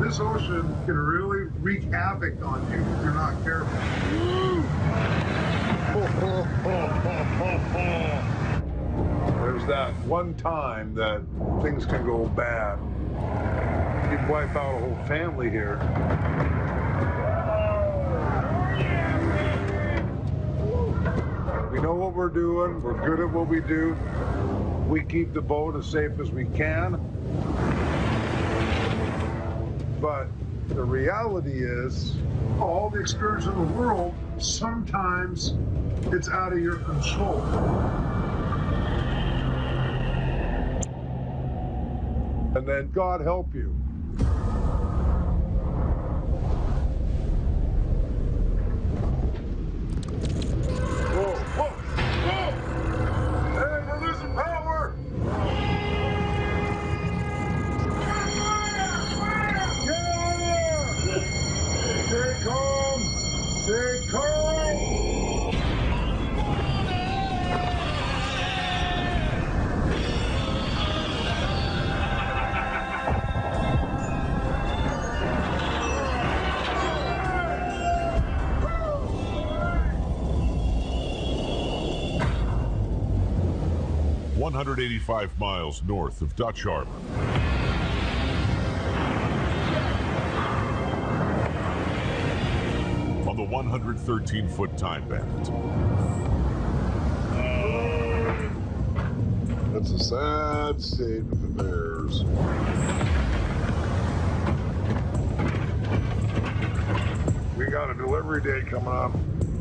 this ocean can really wreak havoc on you if you're not careful. There's that one time that things can go bad. You'd wipe out a whole family here. We know what we're doing. We're good at what we do. We keep the boat as safe as we can. But the reality is, all the experience in the world, sometimes it's out of your control. And then God help you. Whoa, whoa, whoa! Hey, we're losing power! Stay calm! Stay calm! 185 miles north of Dutch Harbor. On the 113-foot time band. That's a sad state of affairs. We got a delivery date coming up,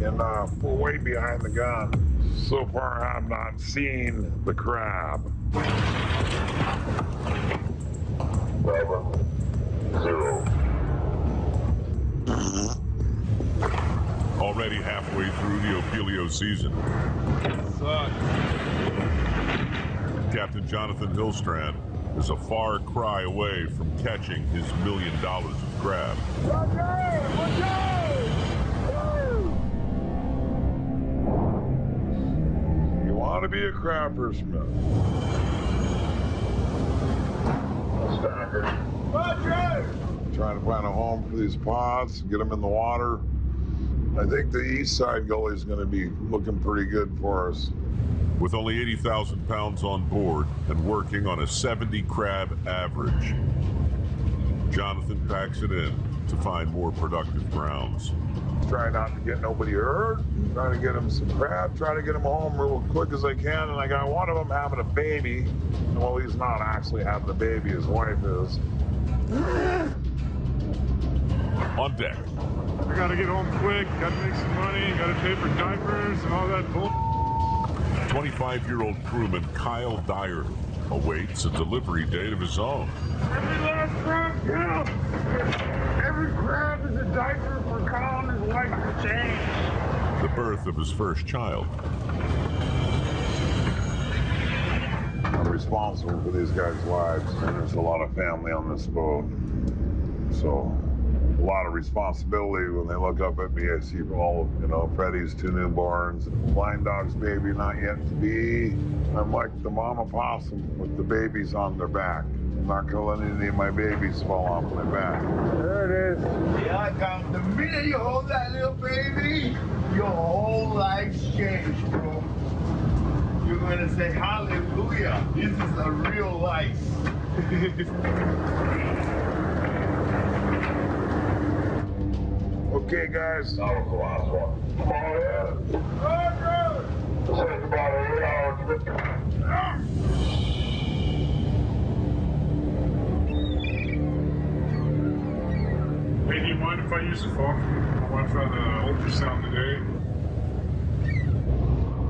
and we're way behind the gun. So far, I've not seen the crab. 7-0. Already halfway through the Opelio season. Captain Jonathan Hillstrand is a far cry away from catching his $1 million of crab. You want to be a crabber, Smith? Trying to find a home for these pods, get them in the water. I think the east side gully is going to be looking pretty good for us. With only 80,000 pounds on board and working on a 70 crab average, Jonathan packs it in to find more productive grounds. Try not to get nobody hurt, trying to get them some crab, try to get them home real quick as I can. And I got one of them having a baby. Well, he's not actually having a baby, his wife is. On deck. I gotta get home quick, gotta make some money, gotta pay for diapers and all that bull. 25-year-old crewman Kyle Dyer awaits a delivery date of his own. Every last crab counts! Every crab is a diaper for Kyle and his wife to change. The birth of his first child. I'm responsible for these guys' lives, and there's a lot of family on this boat. So, a lot of responsibility when they look up at me. I see all, Freddie's 2 newborns, Blind Dog's baby not yet to be. I'm like the mama possum with the babies on their back. I'm not gonna let any of my babies fall off my back. There it is. Yeah, Tom, the minute you hold that little baby, your whole life's changed, bro. You're gonna say, hallelujah, this is a real life. Okay, guys. That was the last one. Come on in. Take about 8 hours. Hey, do you mind if I use the phone? I want to try the ultrasound today.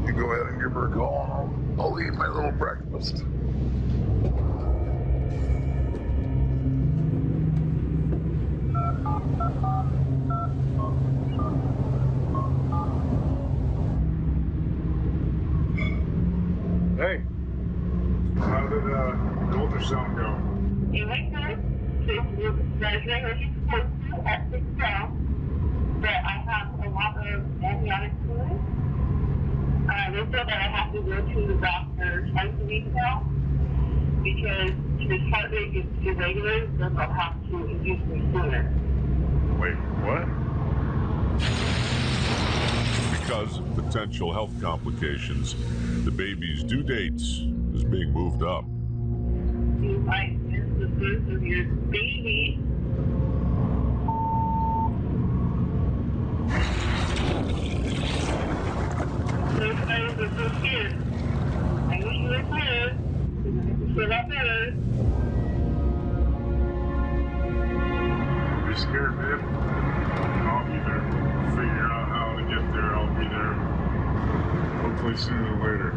You go ahead and give her a call, and I'll eat my little breakfast. Hey, how did the ultrasound go? It went good. They measured what you're supposed to at 6 pounds. But I have a lot of amniotic fluid. They said that I have to go to the doctor twice a week now. because his heart rate gets irregular, then they'll have to induce him sooner. Wait, what? Because of potential health complications, the baby's due date is being moved up. You might miss the birth of your baby. Those items are so scared. I wish you were clear. Feel that better. You're scared, babe? I'll be there. Figure out how to get there. I'll be there. Hopefully sooner or later.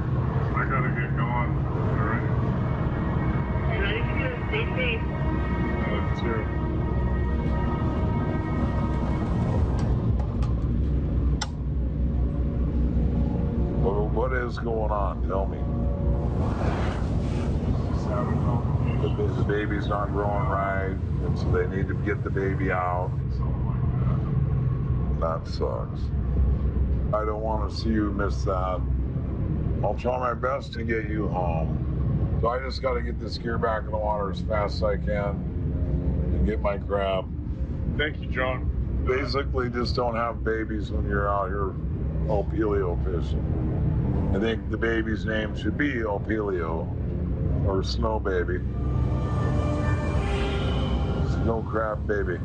I gotta get going. Alright? I love you. Stay safe. I love you too. Well, what is going on? Tell me. Just having complications. The baby's not growing right, and so they need to get the baby out. Something like that. That sucks. I don't want to see you miss that. I'll try my best to get you home. So I just got to get this gear back in the water as fast as I can and get my crab. Thank you, John. Basically, just don't have babies when you're out here Opelio fishing. I think the baby's name should be Opelio or Snow Baby. Snow Crab Baby.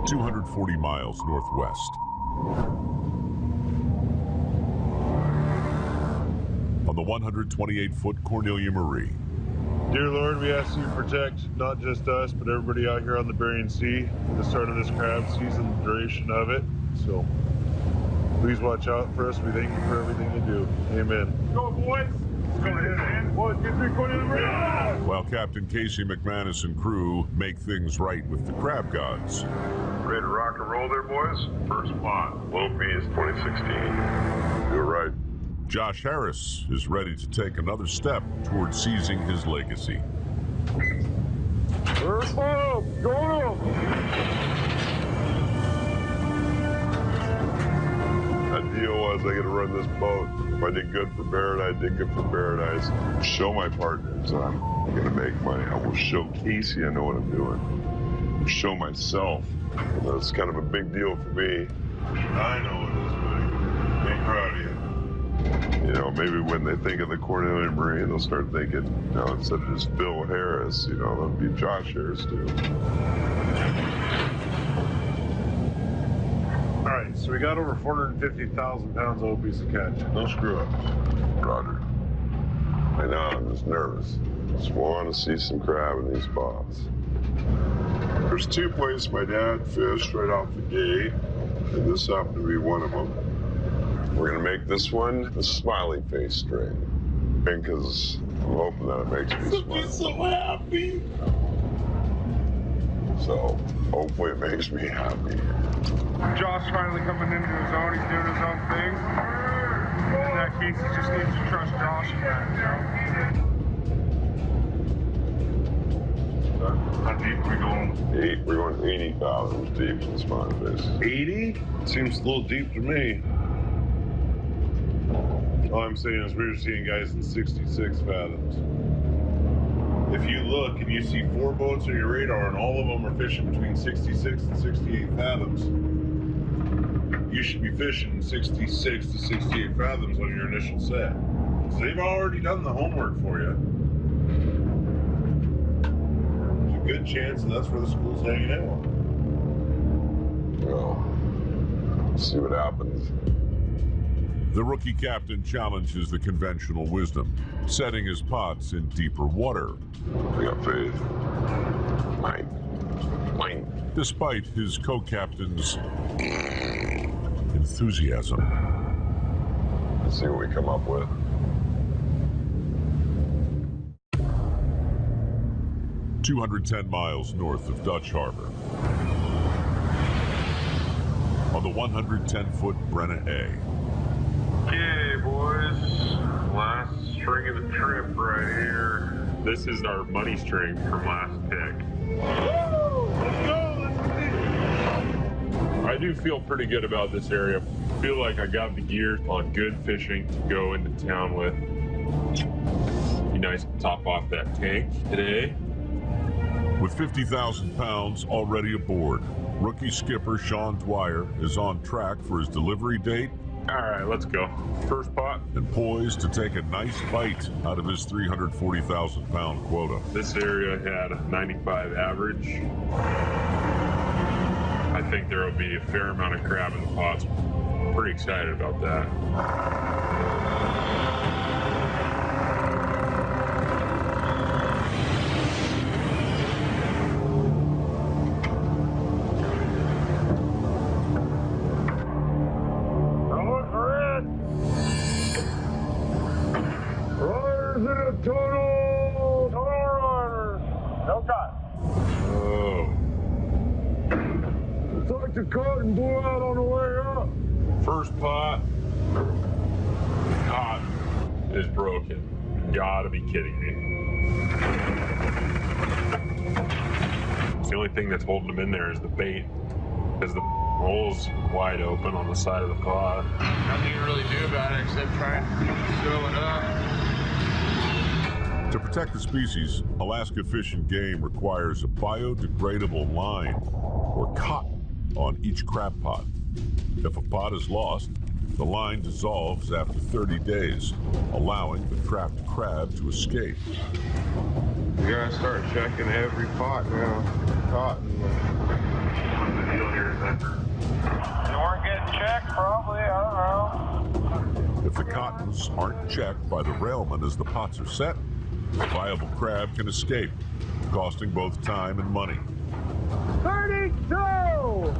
240 miles northwest. On the 128-foot Cornelia Marie. Dear Lord, we ask you to protect not just us, but everybody out here on the Bering Sea at the start of this crab season, the duration of it. So please watch out for us. We thank you for everything you do. Amen. Go, boys! Let's go ahead, man. 1, 2, 3, Cornelia. While Captain Casey McManus and crew make things right with the crab gods. Ready to rock and roll there, boys? First spot, low piece 2016. You're right. Josh Harris is ready to take another step towards seizing his legacy. First up, go! That deal was I got to run this boat. If I did good for Paradise, I did good for Paradise. Show my partners that I'm going to make money. I will show Casey I know what I'm doing. Show myself. And that's kind of a big deal for me. I know it is, buddy. Be proud of you. You know, maybe when they think of the Cornelia Marine, they'll start thinking, you know, instead of just Phil Harris, you know, that'll be Josh Harris too. All right, so we got over 450,000 pounds of old piece of catch. No screw up. Roger. I know, I'm just nervous. Just want to see some crab in these spots. There's 2 places my dad fished right off the gate, and this happened to be one of them. We're gonna make this one the smiley face strain, because I'm hoping that it makes me smile. So happy! So hopefully it makes me happy. Josh finally coming into his own. He's doing his own thing. In that case, he just needs to trust Josh in that, you know? How deep are we going? We're going 80 fathoms deep in the smiley face. 80? Seems a little deep to me. All I'm saying is we're seeing guys in 66 fathoms. If you look and you see 4 boats on your radar and all of them are fishing between 66 and 68 fathoms, you should be fishing 66 to 68 fathoms on your initial set. So they've already done the homework for you. There's a good chance that's where the school's hanging out. Well, see what happens. The rookie captain challenges the conventional wisdom, setting his pots in deeper water. I got faith. Mine. Despite his co-captain's enthusiasm. Let's see what we come up with. "210 miles north of Dutch Harbor. On the 110-foot Brenna A. Okay, boys. Last string of the trip right here. This is our money string from last pick. Woo! Let's go! Let's continue! I do feel pretty good about this area. feel like I got the gear on good fishing to go into town with. Be nice to top off that tank today. With 50,000 pounds already aboard, rookie skipper Sean Dwyer is on track for his delivery date. All right, let's go. First pot. And poised to take a nice bite out of his 340,000 pound quota. This area had a 95 average. I think there will be a fair amount of crab in the pots. Pretty excited about that. Total runners. No caught. Oh. It's like the cotton blew out on the way up. First pot. Cotton is broken. You gotta be kidding me. The only thing that's holding them in there is the bait, because the hole's wide open on the side of the pot. Nothing you can really do about it except try and fill it up. To protect the species, Alaska Fish and Game requires a biodegradable line, or cotton, on each crab pot. If a pot is lost, the line dissolves after 30 days, allowing the trapped crab to escape. We gotta start checking every pot now. Cotton. What's the deal here, Zephyr? You weren't getting checked, probably. I don't know. If the cottons aren't checked by the railman as the pots are set, a viable crab can escape, costing both time and money. 32!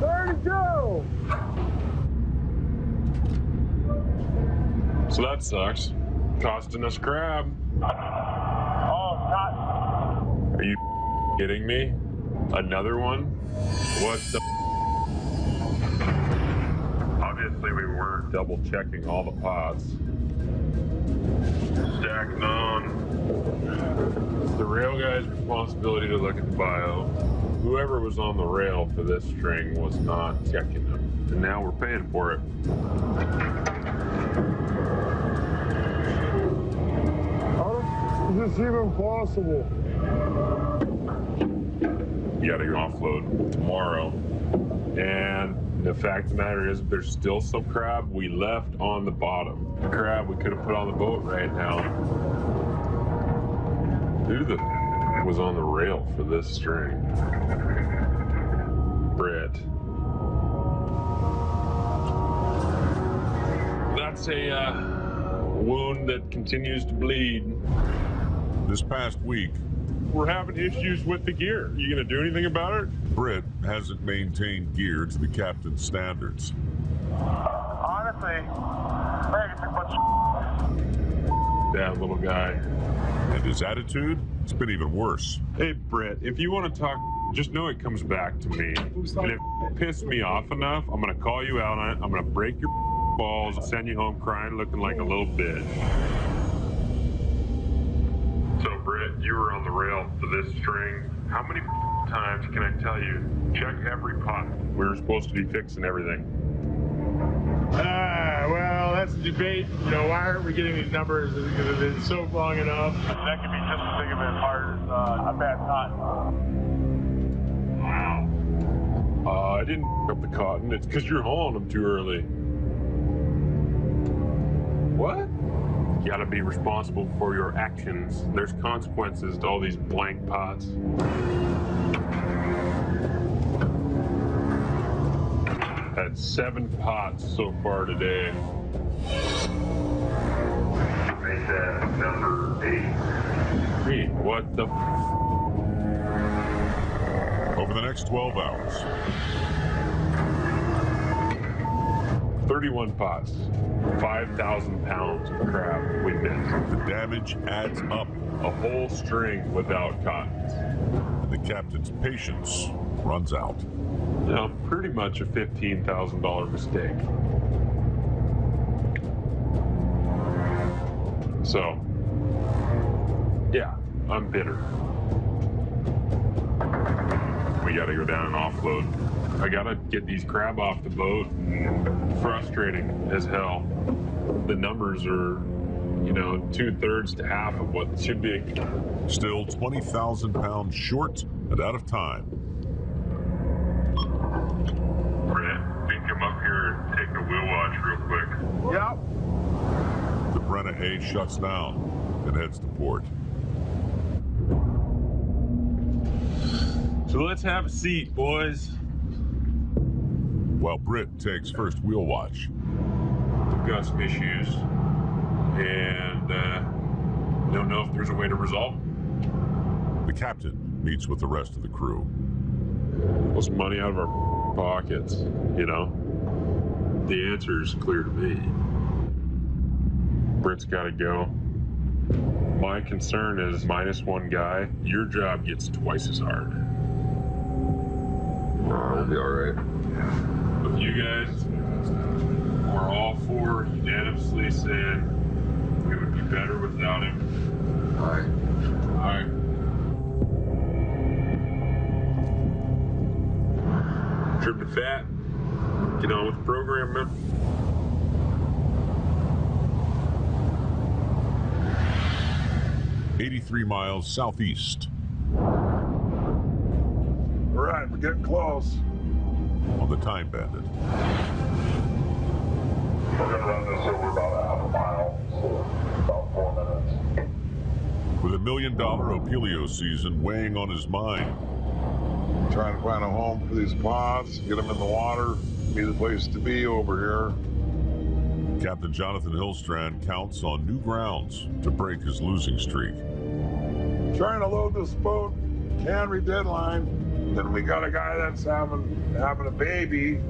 32! So that sucks. Costing us crab. Oh, cotton. Are you kidding me? Another one? What the? Obviously we weren't double checking all the pots. Stacking on. It's the rail guy's responsibility to look at the bio. Whoever was on the rail for this string was not checking them. And now we're paying for it. How is this even possible? You gotta offload tomorrow. And the fact of the matter is, there's still some crab we left on the bottom. Crab we could have put on the boat right now. Who the was on the rail for this string? Brett. That's a wound that continues to bleed. This past week, We're having issues with the gear. You gonna do anything about it? Britt hasn't maintained gear to the captain's standards. Honestly, I think it's a bunch That little guy. And his attitude, it's been even worse. Hey, Brett, if you want to talk, just know it comes back to me. And if it pissed me off enough, I'm going to call you out on it. I'm going to break your balls and send you home crying looking like a little bitch. So, Brett, you were on the rail for this string. How many times can I tell you, check every pot? We were supposed to be fixing everything. well, that's a debate. You know, why aren't we getting these numbers? Because it's been so long enough. That could be just as big of a part as a bad cotton. Wow. I didn't pick up the cotton. It's because you're hauling them too early. What? You gotta be responsible for your actions. There's consequences to all these blank pots. Had 7 pots so far today. Made that number 8. Hey, what the? Over the next 12 hours, 31 pots, 5,000 pounds of crab we missed. the damage adds up, A whole string without cottons. and the captain's patience runs out. Now, pretty much a $15,000 mistake. So, yeah, I'm bitter. We gotta go down and offload. I gotta get these crab off the boat. Frustrating as hell. The numbers are, 2/3 to half of what it should be. Still 20,000 pounds short and out of time. Brett, we can come up here and take a wheel watch real quick. Yep. The Brenna A shuts down and heads to port. So let's have a seat, boys. While Britt takes first wheel watch. We've got some issues, and don't know if there's a way to resolve them. The captain meets with the rest of the crew. Pull some money out of our pockets, The answer is clear to me. Britt's got to go. My concern is -1 guy. Your job gets twice as hard. I'll be all right. With you guys, we're all four unanimously saying it would be better without him. All right. All right. Trim to fat. Get on with the program, man. "83 miles southeast All right, we're getting close. on the Time Bandit. We're gonna run this over about a half a mile, so about 4 minutes. With $1 million Opelio season weighing on his mind, Trying to find a home for these pods, get them in the water, be the place to be over here. Captain Jonathan Hillstrand counts on new grounds to break his losing streak. Trying to load this boat, Cannery deadline. Then we got a guy that's having a baby,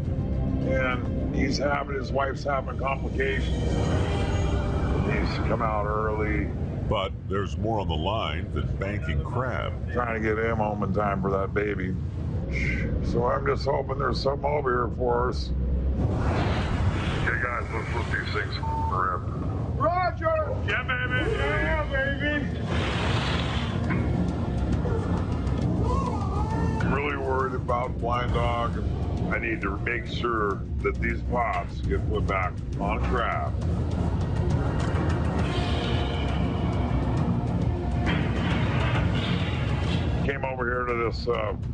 and his wife's having complications. He needs to come out early. But there's more on the line than banking crab. Trying to get him home in time for that baby. So I'm just hoping there's something over here for us. Okay, guys, let's flip these things around. Roger! Yeah, baby. Yeah, baby! I'm really worried about Blind Dog, and I need to make sure that these pods get put back on crab. Came over here to this,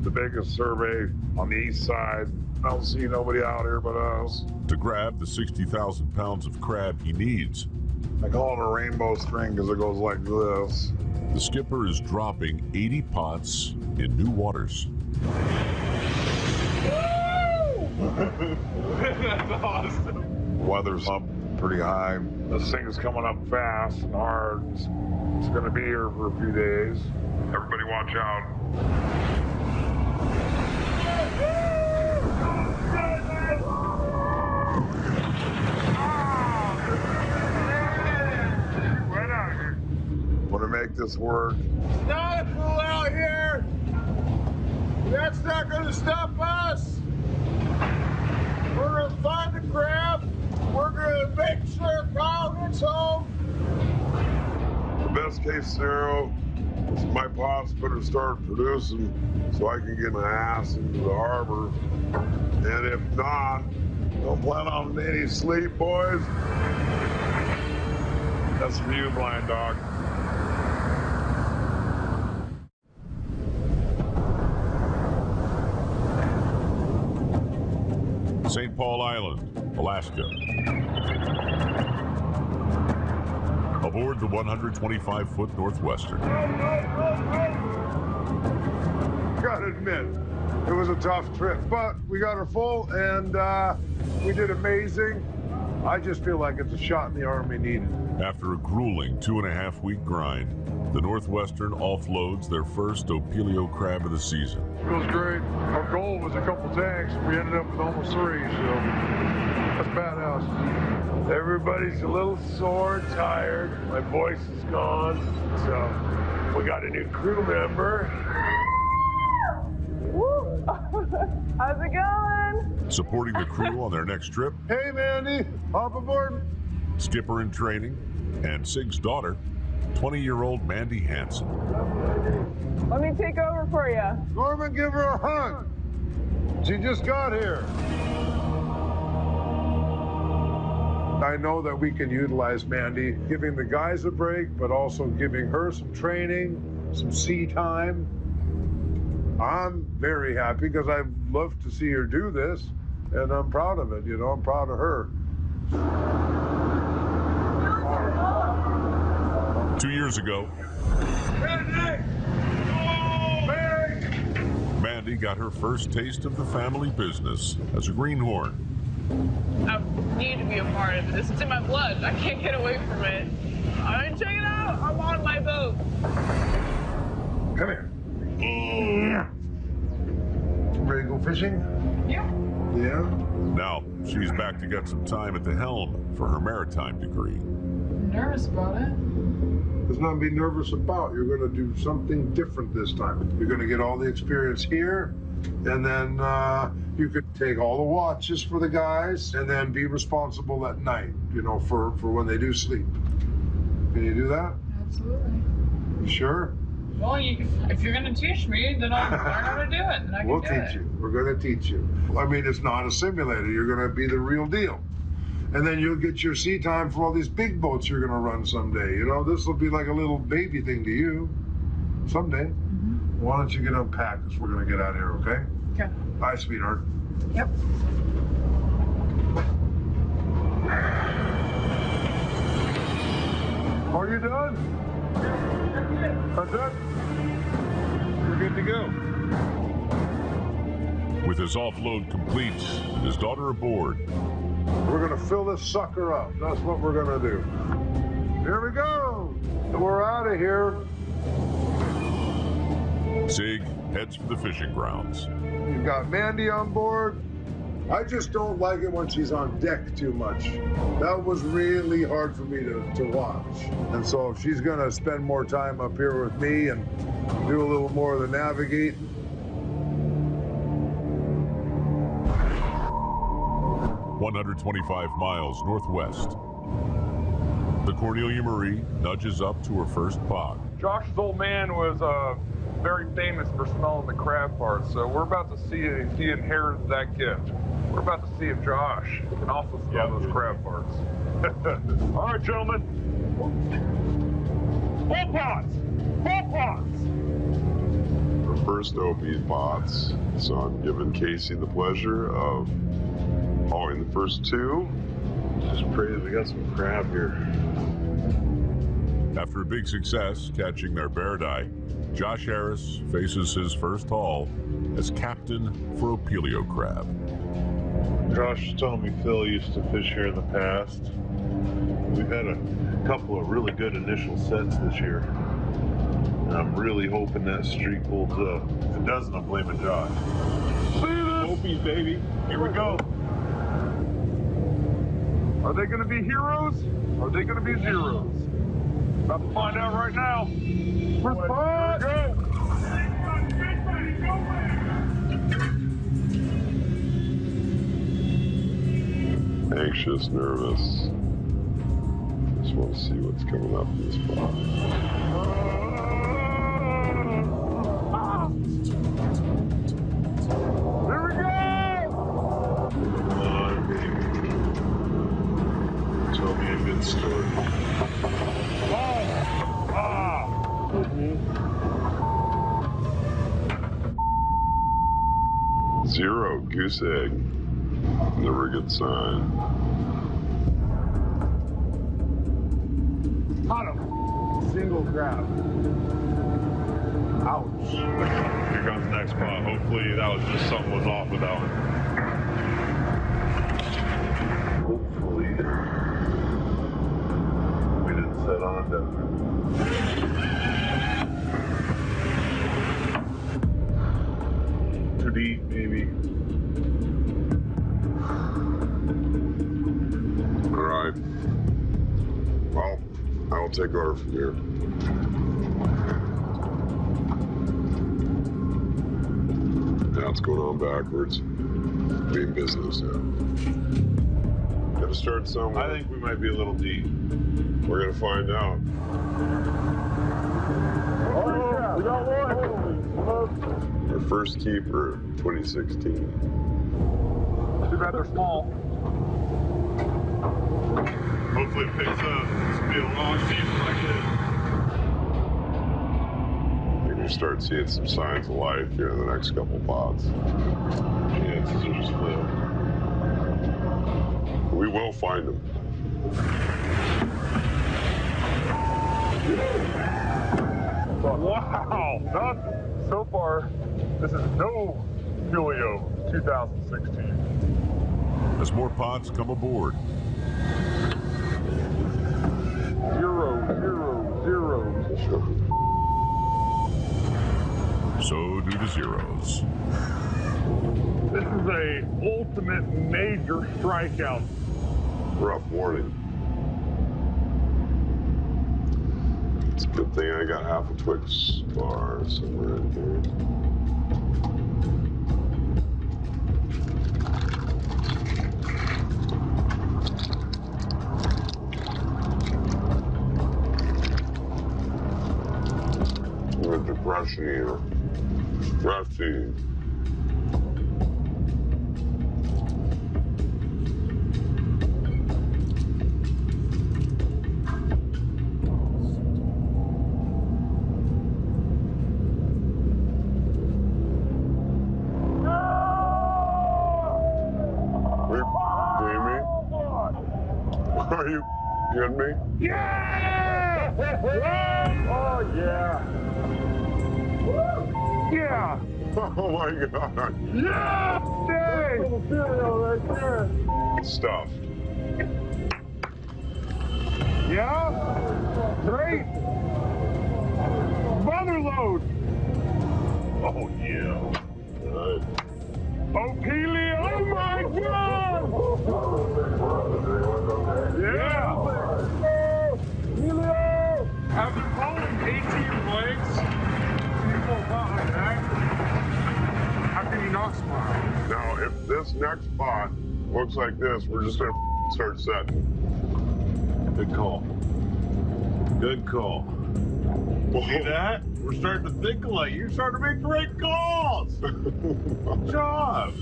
the biggest survey on the east side. I don't see nobody out here but us. To grab the 60,000 pounds of crab he needs, I call it a rainbow string because it goes like this. the skipper is dropping 80 pots in new waters. That's awesome. Weather's up pretty high. This thing is coming up fast and hard. It's going to be here for a few days. Everybody watch out. Right out here. Want to make this work? It's not cool out here. That's not going to stop us. We're going to find the crab. We're going to make sure Kyle gets home. The best case scenario is my pots better start producing so I can get my ass into the harbor. And if not, don't plan on any sleep, boys. That's for you, Blind Dog. St. Paul Island, Alaska. Aboard the 125-foot Northwestern. Gotta admit, it was a tough trip, but we got her full and we did amazing. I just feel like it's a shot in the arm we needed. After a grueling 2.5-week grind, the Northwestern offloads their first Opelio crab of the season. It was great. Our goal was a couple tanks. We ended up with almost 3, so that's badass. Everybody's a little sore, tired. My voice is gone. So we got a new crew member. Woo! How's it going? Supporting the crew on their next trip, Hey, Mandy, hop aboard. skipper in training, and Sig's daughter, 20-year-old Mandy Hansen. Let me take over for you. Norman, give her a hug. She just got here. I know that we can utilize Mandy, giving the guys a break, but also giving her some training, some sea time. I'm very happy because I love to see her do this, and I'm proud of it. You know, I'm proud of her. 2 years ago, Mandy got her first taste of the family business as a greenhorn. I need to be a part of it. It's in my blood. I can't get away from it. I mean, check it out. I'm on my boat. Come here. Ready to go fishing? Yeah. Yeah? Now, she's back to get some time at the helm for her maritime degree. I'm nervous about it. There's nothing to be nervous about. You're going to do something different this time. You're going to get all the experience here, and then you could take all the watches for the guys, and then be responsible at night, you know, for when they do sleep. Can you do that? Absolutely. You sure? Well, if you're going to teach me, then I'll learn how to do it, and I can We'll do teach it. you. We're going to teach you. I mean, it's not a simulator. You're going to be the real deal. And then you'll get your sea time for all these big boats you're going to run someday. You know, this will be like a little baby thing to you someday. Mm-hmm. Why don't you get unpacked because we're going to get out of here, okay? Okay. Bye, sweetheart. Yep. Are you done? I'm done. We're good to go. With his offload complete and his daughter aboard, We're going to fill this sucker up. That's what we're going to do. Here we go. We're out of here. Sig heads for the fishing grounds. You've got Mandy on board. I just don't like it when she's on deck too much. That was really hard for me to watch. And so if she's going to spend more time up here with me and do a little more of the navigating. 125 miles northwest. The Cornelia Marie nudges up to her first pod. Josh's old man was very famous for smelling the crab parts, so we're about to see if he inherited that gift. We're about to see if Josh can also smell those crab parts. All right, gentlemen. Full pots! Full pots! Our first OP pots, so I'm giving Casey the pleasure of hauling the first two. Just pray that we got some crab here. After a big success catching their beardeye, Josh Harris faces his first haul as captain for Opelio crab. Josh was telling me Phil used to fish here in the past. We've had a couple of really good initial sets this year. And I'm really hoping that streak holds up. If it doesn't, I'm blaming Josh. Opies, baby. Here we go. Are they going to be heroes? Or are they going to be zeros? About to find out right now. First pot! Go! Anxious, nervous. Just want to see what's coming up in this pot. Here we go! Come on, baby. Tell me a good story. Zero, goose egg. Never a good sign. Caught him. Single grab. Ouch. Here comes the next pot. Hopefully that was just something was off with that one. Hopefully we didn't set on to too deep, maybe. All right. Well, I'll take over from here. Now it's going on backwards. Being business now. Gotta start somewhere. I think we might be a little deep. We're gonna find out. Oh, we got one! Our first keeper. 2016. Too bad they're small. Hopefully it picks up. This will be a long season like this. You're gonna start seeing some signs of life here in the next couple pods. Yeah, scissors flip. We will find them. Wow, nothing. So far, this is no Julio 2016. As more pods come aboard, 0, 0, 0. so do the zeros. This is a ultimate major strikeout. Rough warning. It's a good thing I got half a Twix bar somewhere in here. With depression here. Depression. Are you kidding me? Yeah! Oh, yeah. Yeah! Oh my God. Yeah! Dang! Right there. Stuffed. Yeah? Great! Mother load! Oh, yeah. Good. Oh, Keely, oh my God! Yeah! Helio! After pulling 18 legs, you go about like that, how can you not smile? Now, if this next spot looks like this, we're just gonna start setting. Good call. Good call. See that? We're starting to think alike. You're starting to make great calls. Good job.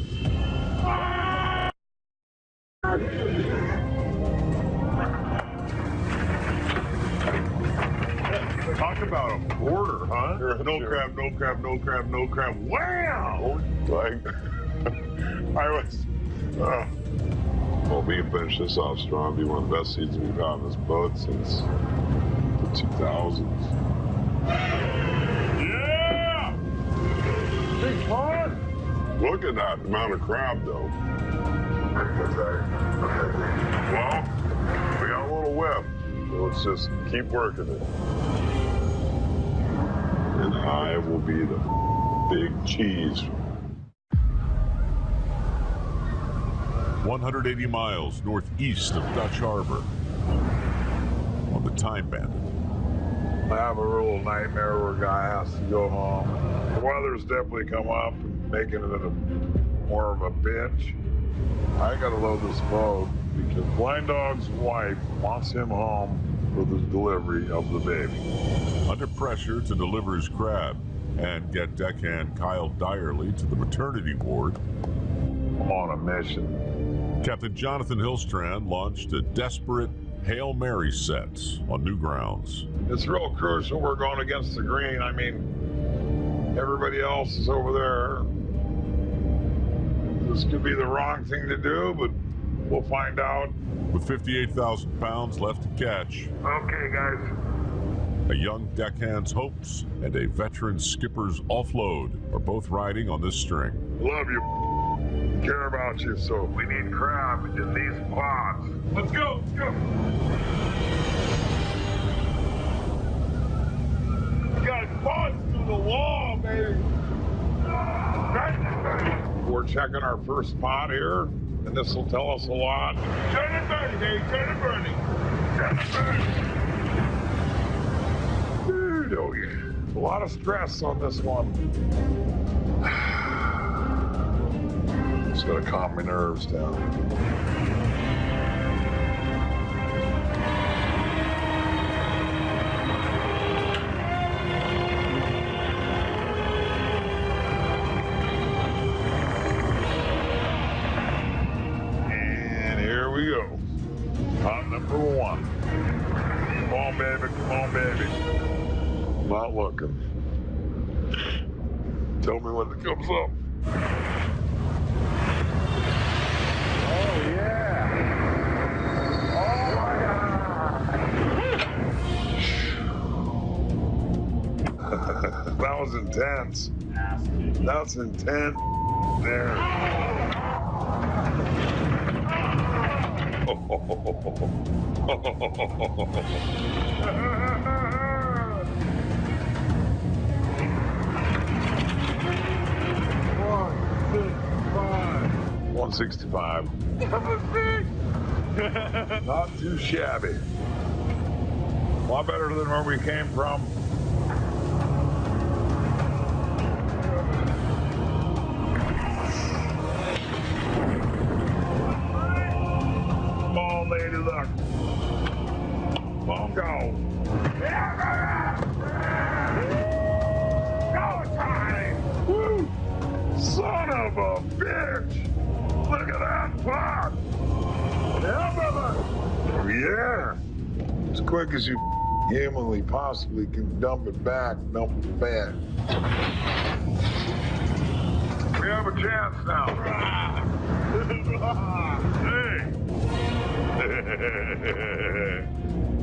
Talk about a border, huh? No crab, no crab, no crab, no crab. Wow! Like, I was. Well, we can finish this off strong. Be one of the best seasons we've had on this boat since the 2000s. Yeah! Big pond! Look at that amount of crab, though. Well, we got a little whip, so let's just keep working it. And I will be the big cheese. 180 miles northeast of Dutch Harbor on the Time Bandit. I have a real nightmare where a guy has to go home. The weather's definitely come up and making it more of a bitch. I gotta load this boat because Blind Dog's wife wants him home for the delivery of the baby. Under pressure to deliver his crab and get deckhand Kyle Dyerly to the maternity ward, I'm on a mission. Captain Jonathan Hillstrand launched a desperate Hail Mary set on new grounds. It's real crucial we're going against the green. I mean, everybody else is over there. This could be the wrong thing to do, but we'll find out. With 58,000 pounds left to catch, Okay, guys. a young deckhand's hopes and a veteran skipper's offload are both riding on this string. Love you. Care about you, so We need crab in these pods. Let's go, let's go. you got bust through the wall, baby. We're checking our first spot here, and this will tell us a lot. Turn it burning, baby, turn it burning. Turn it burning. Dude, oh yeah. A lot of stress on this one. Just gotta calm my nerves down. one. Come on, baby. Come on, baby. I'm not looking. Tell me when it comes up. Oh, yeah. Oh, my God. That was intense. That's intense. There. $165. Not too shabby. A lot better than where we came from. Come on, lady luck. Come on, go. Go, Tiny! Woo! Son of a bitch! Look at that pot! Yeah, brother! Yeah! As quick as you humanly possibly can dump it back, dump it back. We have a chance now. Hey!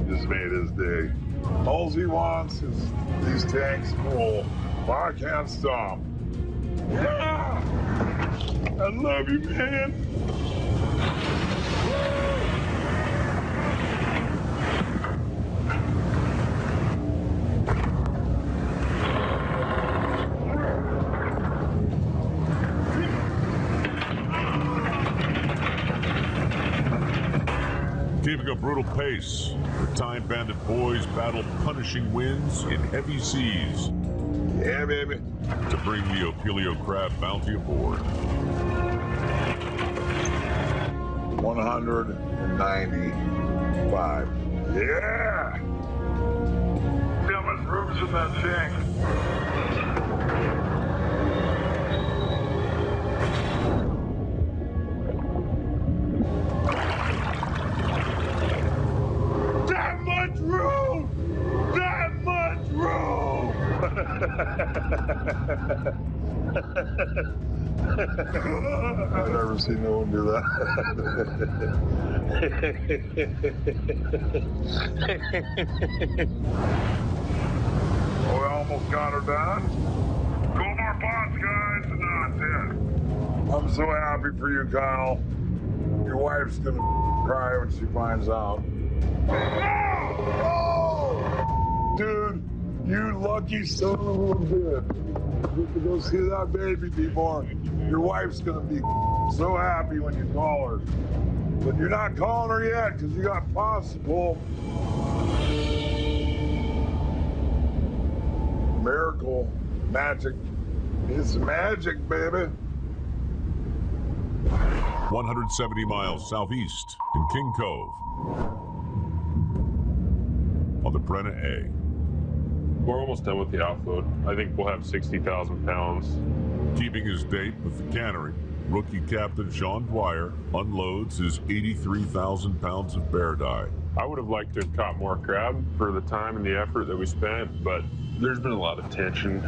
This made his day. All he wants is these tanks full. I can't stop. Yeah! I love you, man. Keeping a brutal pace, the Time Bandit boys battle punishing winds in heavy seas. Yeah, baby. To bring the Opelio crab bounty aboard. 195. Yeah! See how much room's in that tank. That much room! That much room! I've never seen no one do that. Oh, we almost got her done. 12 more pots, guys, and that's it. I'm so happy for you, Kyle. Your wife's gonna cry when she finds out. Oh! Dude, you lucky son of a bitch. You can go see that baby be born. Your wife's gonna be so happy when you call her. But you're not calling her yet because you got possible miracle magic. It's magic, baby. 170 miles southeast in King Cove. On the Brenna A. We're almost done with the offload. I think we'll have 60,000 pounds. Keeping his date with the cannery, rookie captain Sean Dwyer unloads his 83,000 pounds of bear dye. I would have liked to have caught more crab for the time and the effort that we spent, but there's been a lot of tension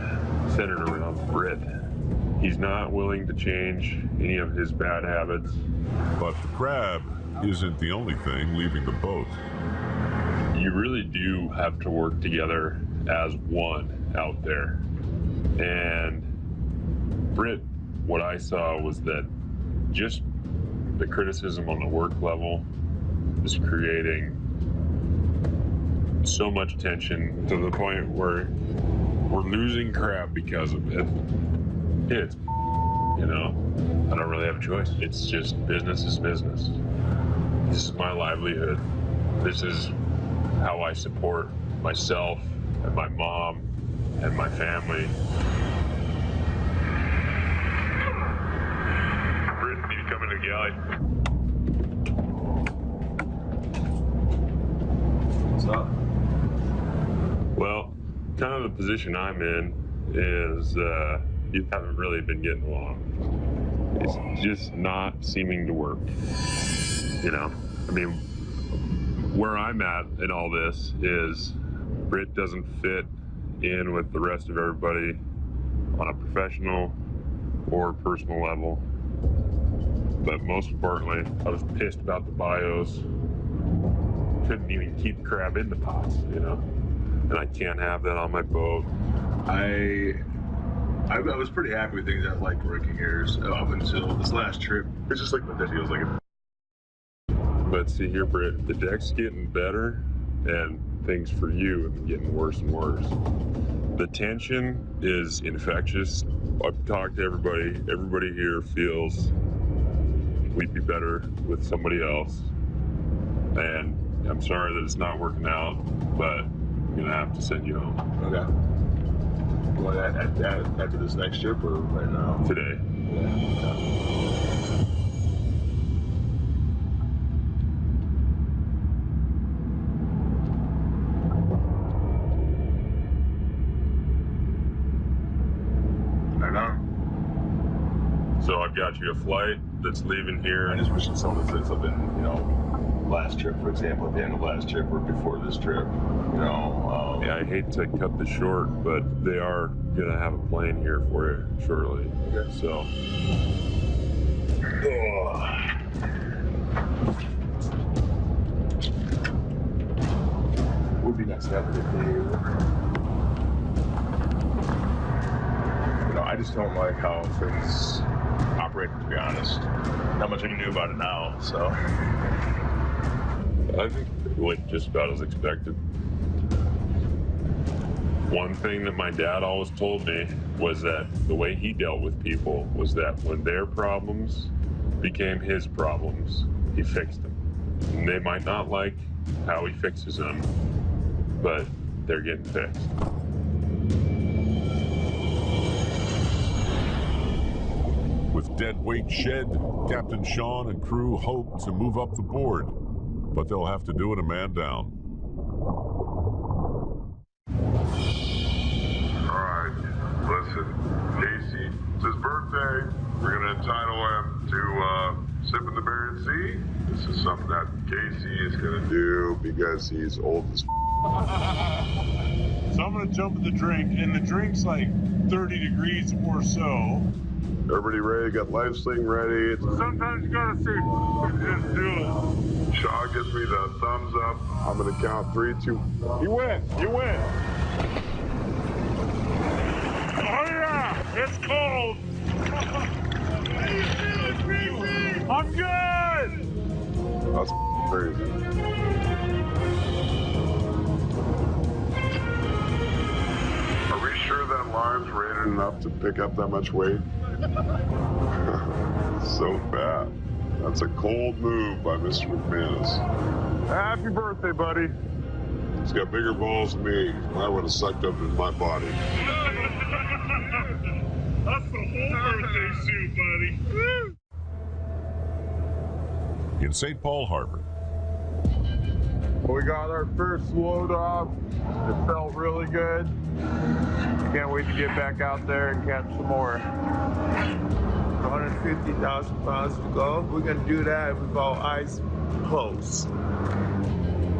centered around Britt. He's not willing to change any of his bad habits. But the crab isn't the only thing leaving the boat. You really do have to work together as one out there. And Britt, what I saw was that just the criticism on the work level is creating so much tension to the point where we're losing crab because of it. It's, you know, I don't really have a choice. It's just business is business. This is my livelihood. This is how I support myself and my mom and my family. Britt, you come into the galley. What's up? Well, kind of the position I'm in is you haven't really been getting along. It's just not seeming to work. You know, I mean, where I'm at in all this is Britt doesn't fit in with the rest of everybody on a professional or personal level. But most importantly, I was pissed about the bios. Couldn't even keep crab in the pots, you know? And I can't have that on my boat. I was pretty happy with things. I liked working here up until this last trip. It's just like what that feels like. But see here, Britt, the deck's getting better and things for you have been getting worse and worse. The tension is infectious. I've talked to everybody. Everybody here feels we'd be better with somebody else. And I'm sorry that it's not working out, but I'm gonna have to send you home. Okay. Well, after this next trip or right now? Today. Yeah. So I've got you a flight that's leaving here. I just wish someone said something, you know, last trip, for example, at the end of last trip or before this trip, you know. Yeah, I hate to cut this short, but they are gonna have a plane here for you shortly. Okay. So. Would be nice to have a good day. You know, I just don't like how things operate, to be honest. Not much I can do about it now, so. I think it went just about as expected. One thing that my dad always told me was that the way he dealt with people was that when their problems became his problems, he fixed them. And they might not like how he fixes them, but they're getting fixed. With dead weight shed, Captain Sean and crew hope to move up the board, but they'll have to do it a man down. All right, listen, Casey, it's his birthday. We're gonna entitle him to sip in the Bering Sea. This is something that Casey is gonna do because he's old as So I'm gonna jump in the drink, and the drink's like 30 degrees or so. Everybody ready? Got life sling ready. Sometimes you gotta say, just do it. Shaw gives me the thumbs up. I'm gonna count 3, 2. You win, you win. Oh yeah, it's cold. How you feeling, Greasy? I'm good. That's crazy. Are we sure that lime's rated enough to pick up that much weight? So bad. That's a cold move by Mr. McManus. Happy birthday, buddy. He's got bigger balls than me. I would have sucked up in my body. That's the whole birthday suit, buddy. In St. Paul Harbor, We got our first load off. It felt really good. Can't wait to get back out there and catch some more. 150,000 pounds to go. We're gonna do that with our eyes closed.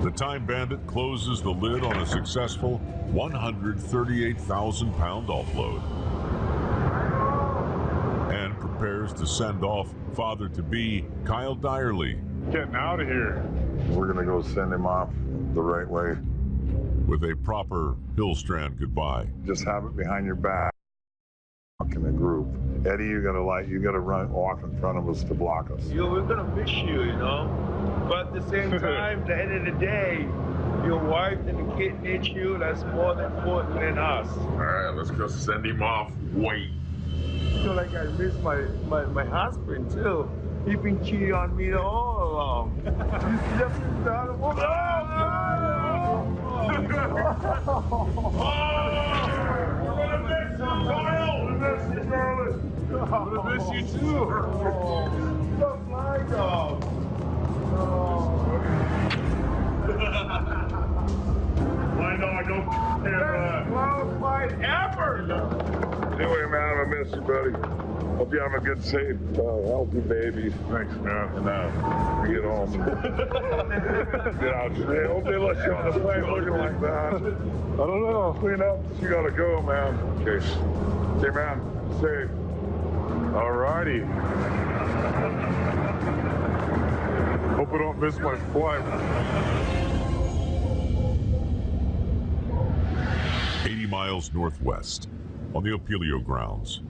the Time Bandit closes the lid on a successful 138,000-pound offload and prepares to send off father-to-be Kyle Dyerly Getting out of here. We're gonna go send him off the right way. with a proper Hillstrand goodbye. Just have it behind your back. In the group. Eddie, you gotta run off in front of us to block us. We're gonna miss you, you know. But at the same time, at the end of the day, your wife and the kid need you. That's more important than us. All right, let's go send him off. Wait. I feel like I miss my husband too. He's been cheating on me all along. He's just done. Oh, We're gonna miss you, Kyle. We miss you, Charlie. We're gonna miss you too. Don't fly, dog. My dog don't Last flight ever. Anyway, man, I miss you, buddy. Hope you have a good, safe, healthy baby. Thanks, man. And we get home. Get out today. Hope they let you on the plane looking like that. I don't know. Clean up. You gotta go, man. Okay. Okay, man. Safe. Alrighty. Hope I don't miss my flight. 80 miles northwest on the Opelio grounds.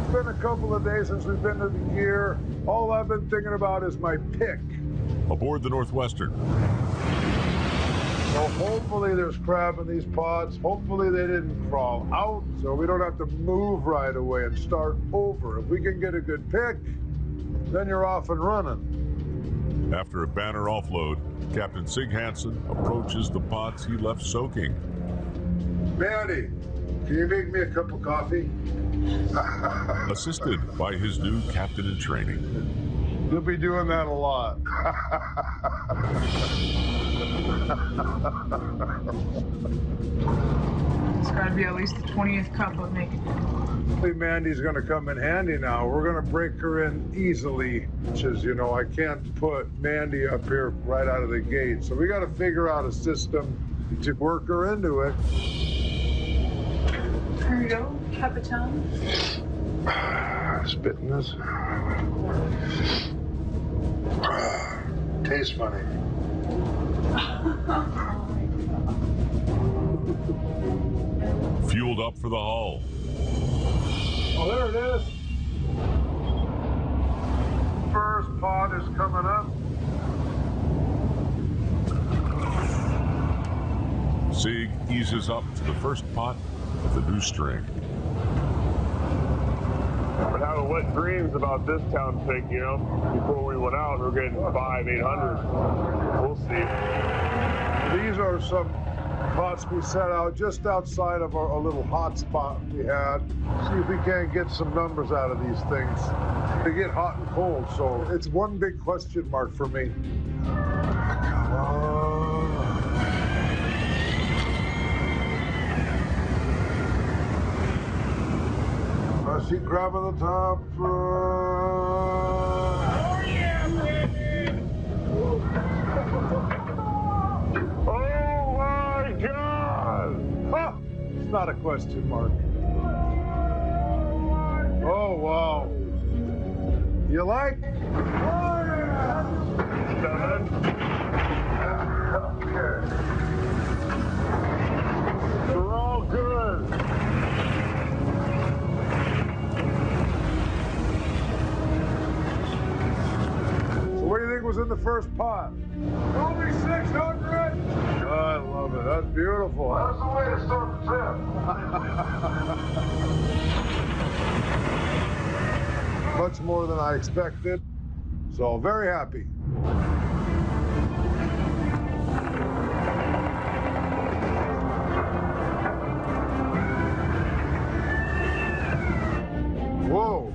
It's been a couple of days since we've been to the gear. All I've been thinking about is my pick. Aboard the Northwestern, So hopefully there's crab in these pots. Hopefully they didn't crawl out, so we don't have to move right away and start over. If we can get a good pick, then you're off and running. after a banner offload, Captain Sig Hansen approaches the pots he left soaking. Mandy, can you make me a cup of coffee? Assisted by his new captain in training. You'll be doing that a lot. It's got to be at least the 20th cup of making it. Mandy's going to come in handy now. We're going to break her in easily, which is, you know, I can't put Mandy up here right out of the gate. So we got to figure out a system to work her into it. Here you go, Capitan. Spitting this. Tastes funny. Fueled up for the hull. Oh, there it is. First pot is coming up. Sig eases up to the first pot of the new string. I've been having wet dreams about this town pick, you know. Before we went out, we were getting 500-800. We'll see. These are some pots we set out just outside of our little hot spot we had. See if we can't get some numbers out of these things. They get hot and cold, so it's one big question mark for me. Come on. I see crab on the top. Oh, yeah, baby! Oh, my God! Ha! It's not a question mark. Oh, wow. You like? Oh, yeah! Okay. They're all good. What do you think was in the first pot? Only 600! I love it. That's beautiful. That's the way to start the trip. Much more than I expected. So very happy. Whoa.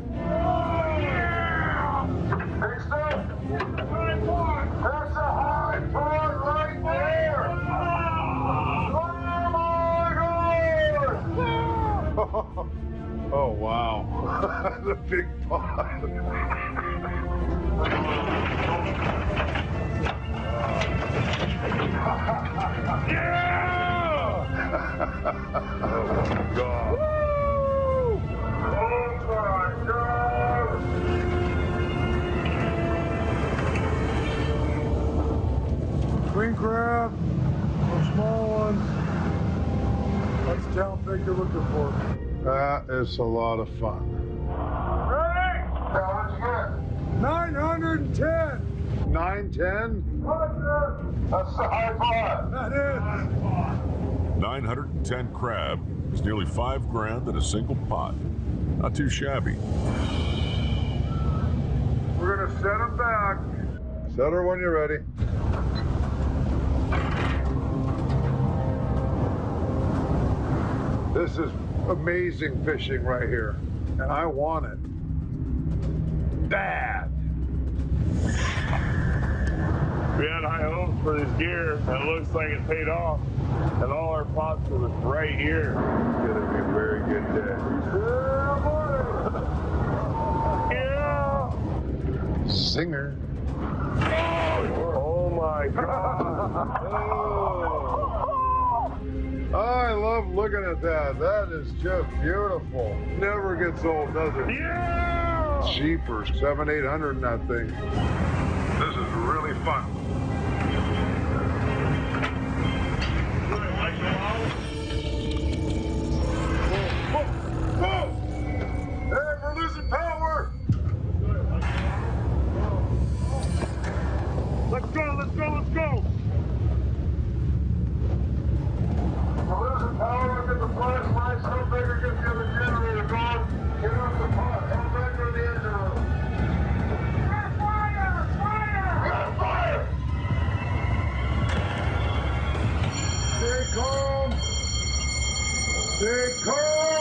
That's a high point right there! Oh my God! Oh wow. The big pot. Yeah! Oh my God. Woo! Oh my God! Queen crab, or small ones. That's the town pig you're looking for. That is a lot of fun. Ready? Now, what'd you get? 910. 910? That's the high pot. That is. 910 crab is nearly $5,000 in a single pot. Not too shabby. We're gonna set them back. Set her when you're ready. This is amazing fishing right here, and I want it bad. We had high hopes for this gear. It looks like it paid off. And all our pots was right here. It's gonna be a very good day. Yeah! Zinger. Oh my God! Oh, I love looking at that. That is just beautiful. Never gets old, does it? Yeah! Jeepers, 700-800 in that thing. This is really fun. Whoa! Hey, we're losing power! Let's go! Let's go! Let's go! We're losing power. Look at the flash lights. No bigger. Get the other generator going. Get off the pot. Head back to the engine room. Fire! Fire! We got fire! Stay calm. Stay calm.